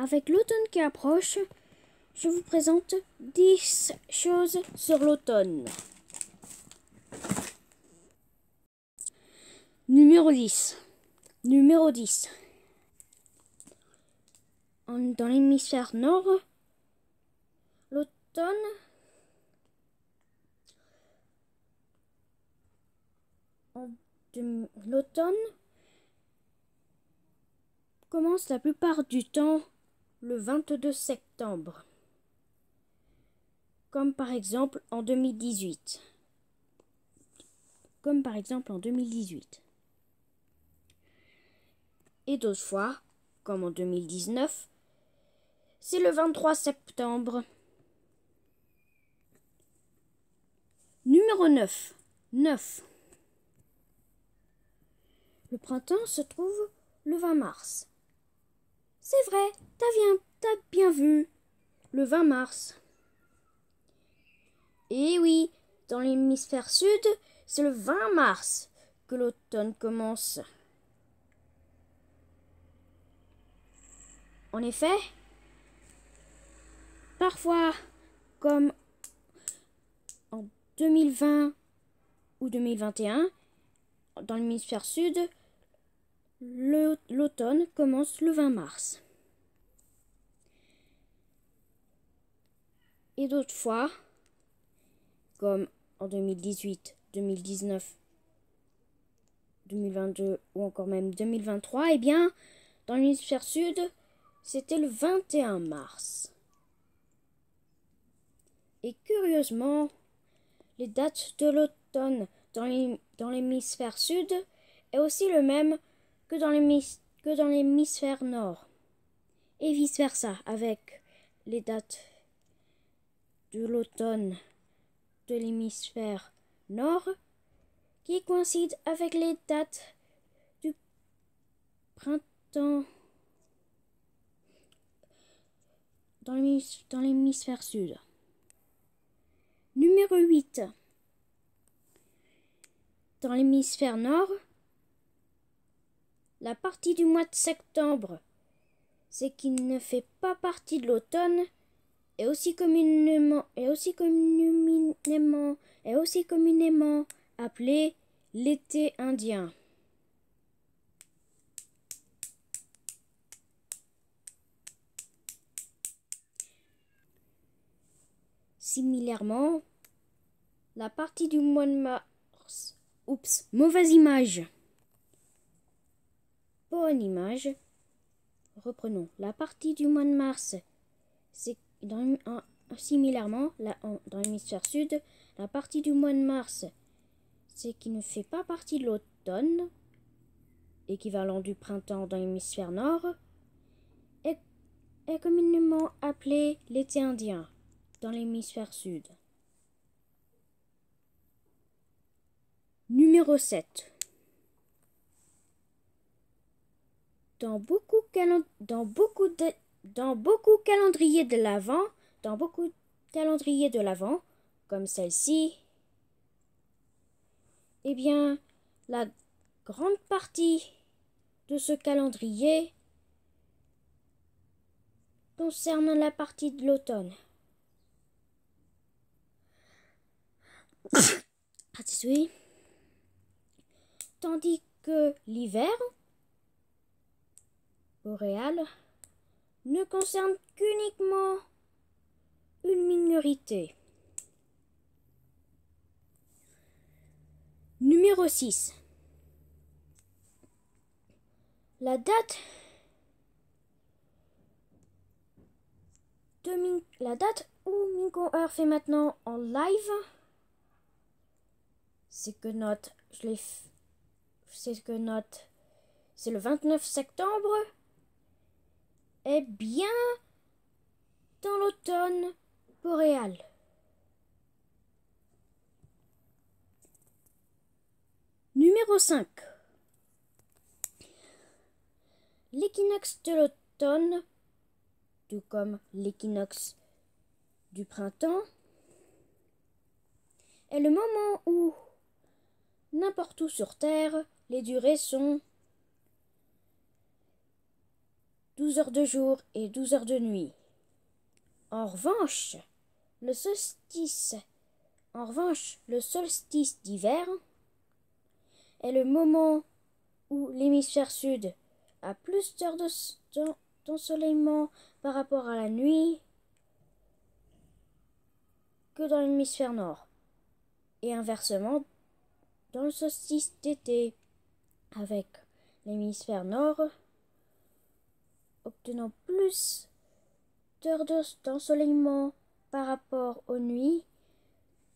Avec l'automne qui approche, je vous présente 10 choses sur l'automne. Numéro 10. Dans l'hémisphère nord, l'automne commence la plupart du temps le 22 septembre, comme par exemple en 2018. Et d'autres fois, comme en 2019, c'est le 23 septembre. Numéro 9. Le printemps se trouve le 20 mars. C'est vrai, t'as bien vu, le 20 mars. Et oui, dans l'hémisphère sud, c'est le 20 mars que l'automne commence. En effet, parfois, comme en 2020 ou 2021, dans l'hémisphère sud, l'automne commence le 20 mars. Et d'autres fois, comme en 2018, 2019, 2022 ou encore même 2023, eh bien, dans l'hémisphère sud, c'était le 21 mars. Et curieusement, les dates de l'automne dans l'hémisphère sud est aussi le même que dans l'hémisphère nord. Et vice-versa avec les dates de l'automne de l'hémisphère nord qui coïncident avec les dates du printemps dans l'hémisphère sud. Numéro 8. Dans l'hémisphère nord, la partie du mois de septembre, c'est qui ne fait pas partie de l'automne, est aussi communément appelé l'été indien. Similairement, la partie du mois de mars... mauvaise image. Bonne image. Reprenons. La partie du mois de mars, c'est similairement, dans l'hémisphère sud, la partie du mois de mars, c'est qui ne fait pas partie de l'automne, équivalent du printemps dans l'hémisphère nord, est communément appelé l'été indien dans l'hémisphère sud. Numéro 7. Dans beaucoup calendriers de l'Avent, comme celle-ci, eh bien, la grande partie de ce calendrier concerne la partie de l'automne. Tandis que l'hiver boréal ne concerne qu'uniquement une minorité. Numéro 6. La date où Mingo Earth fait maintenant en live, c'est le 29 septembre, est bien dans l'automne boréal. Numéro 5. L'équinoxe de l'automne, tout comme l'équinoxe du printemps, est le moment où, n'importe où sur Terre, les durées sont 12 heures de jour et 12 heures de nuit. En revanche, le solstice d'hiver est le moment où l'hémisphère sud a plus d'heures d'ensoleillement par rapport à la nuit que dans l'hémisphère nord. Et inversement, dans le solstice d'été, avec l'hémisphère nord obtenant plus d'heures d'ensoleillement par rapport aux nuits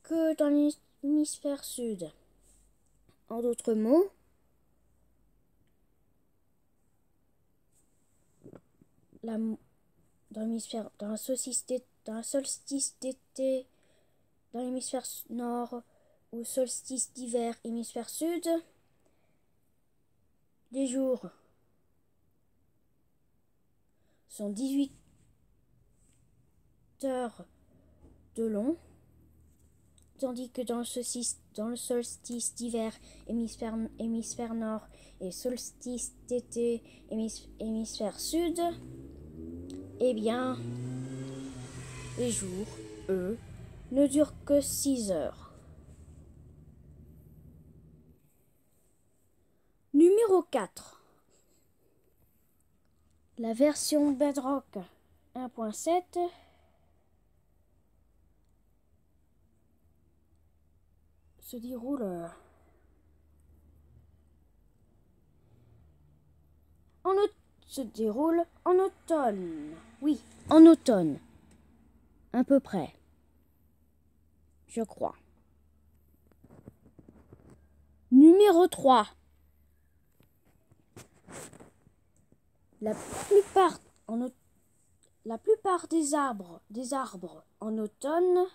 que dans l'hémisphère sud. En d'autres mots, dans le solstice d'été, dans l'hémisphère nord ou solstice d'hiver, hémisphère sud, les jours sont 18 heures de long, tandis que dans le solstice d'hiver, hémisphère nord, et solstice d'été, hémisphère sud, eh bien, les jours, eux, ne durent que 6 heures. Numéro 4. La version Bedrock 1.7 se déroule en automne. Oui, en automne. À peu près. Je crois. Numéro 3. La plupart des arbres en automne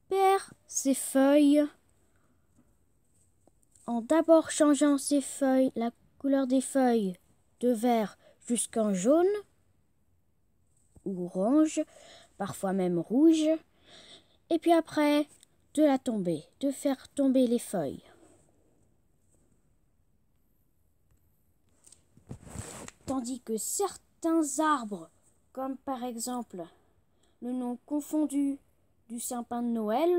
perd ses feuilles en d'abord changeant la couleur des feuilles de vert jusqu'en jaune ou orange, parfois même rouge, et puis après de faire tomber les feuilles. Tandis que certains arbres, comme par exemple le nom confondu du sapin de Noël,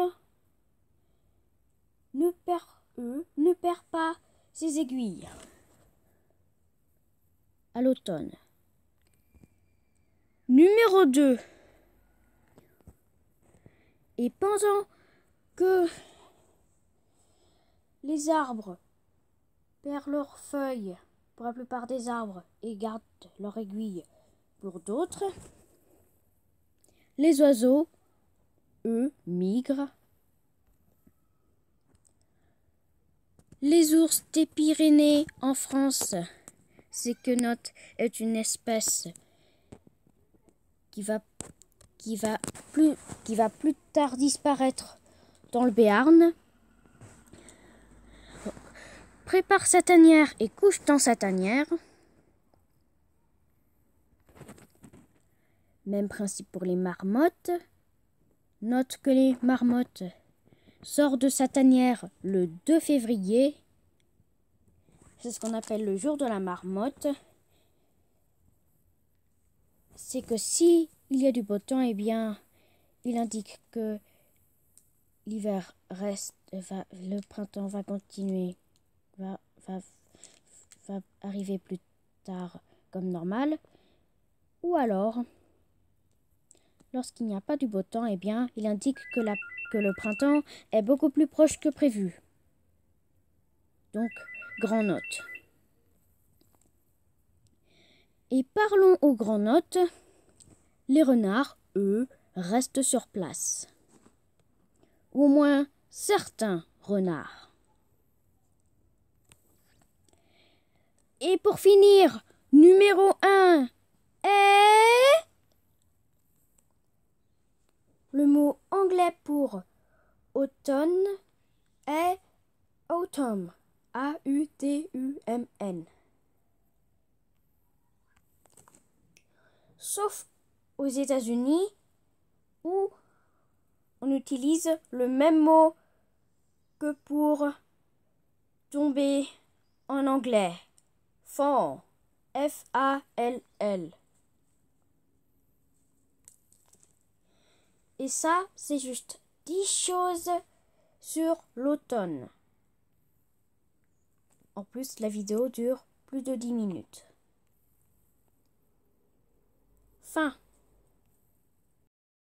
ne perd pas ses aiguilles à l'automne. Numéro 2. Et pendant que les arbres perdent leurs feuilles pour la plupart des arbres et gardent leur aiguille pour d'autres, les oiseaux, eux, migrent. Les ours des Pyrénées en France, c'est que note est une espèce qui va plus tard disparaître dans le Béarn, prépare sa tanière et couche dans sa tanière. Même principe pour les marmottes. Note que les marmottes sortent de sa tanière le 2 février. C'est ce qu'on appelle le jour de la marmotte. C'est que si il y a du beau temps, eh bien, il indique que l'hiver reste, le printemps va continuer, va arriver plus tard comme normal. Ou alors, lorsqu'il n'y a pas du beau temps, eh bien, il indique que le printemps est beaucoup plus proche que prévu. Donc, grand note. Et parlons aux grands notes. Les renards, eux, restent sur place. Ou au moins certains renards. Et pour finir, numéro 1 est le mot anglais pour automne est autumn. A-U-T-U-M-N. Sauf aux États-Unis où on utilise le même mot que pour tomber en anglais. Fall. F-A-L-L. Et ça, c'est juste 10 choses sur l'automne. En plus, la vidéo dure plus de 10 minutes. Fin.